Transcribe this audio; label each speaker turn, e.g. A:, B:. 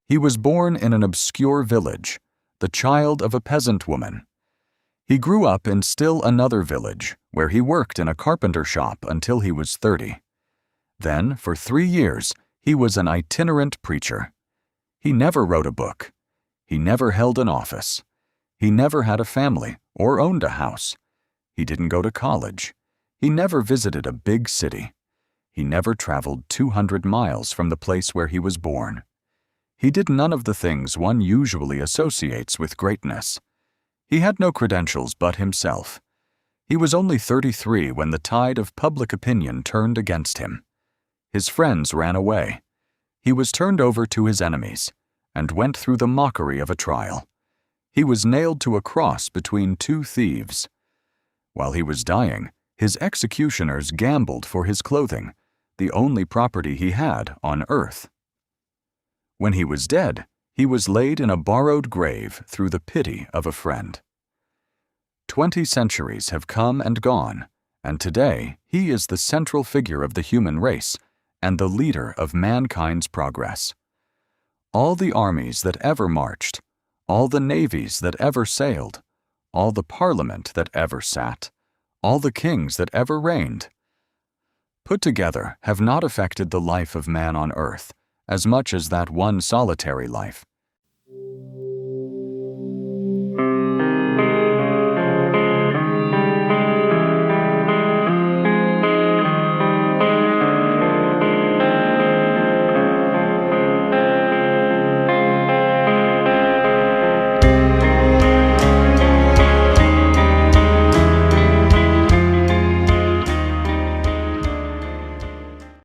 A: He was born in an obscure village, the child of a peasant woman. He grew up in still another village, where he worked in a carpenter shop until he was 30. Then, for 3 years, he was an itinerant preacher. He never wrote a book. He never held an office. He never had a family or owned a house. He didn't go to college. He never visited a big city. He never traveled 200 miles from the place where he was born. He did none of the things one usually associates with greatness. He had no credentials but himself. He was only 33 when the tide of public opinion turned against him. His friends ran away. He was turned over to his enemies and went through the mockery of a trial. He was nailed to a cross between 2 thieves. While he was dying, his executioners gambled for his clothing, the only property he had on earth. When he was dead, he was laid in a borrowed grave through the pity of a friend. 20 centuries have come and gone, and today he is the central figure of the human race and the leader of mankind's progress. All the armies that ever marched, all the navies that ever sailed, all the parliament that ever sat, all the kings that ever reigned, put together have not affected the life of man on earth as much as that one solitary life,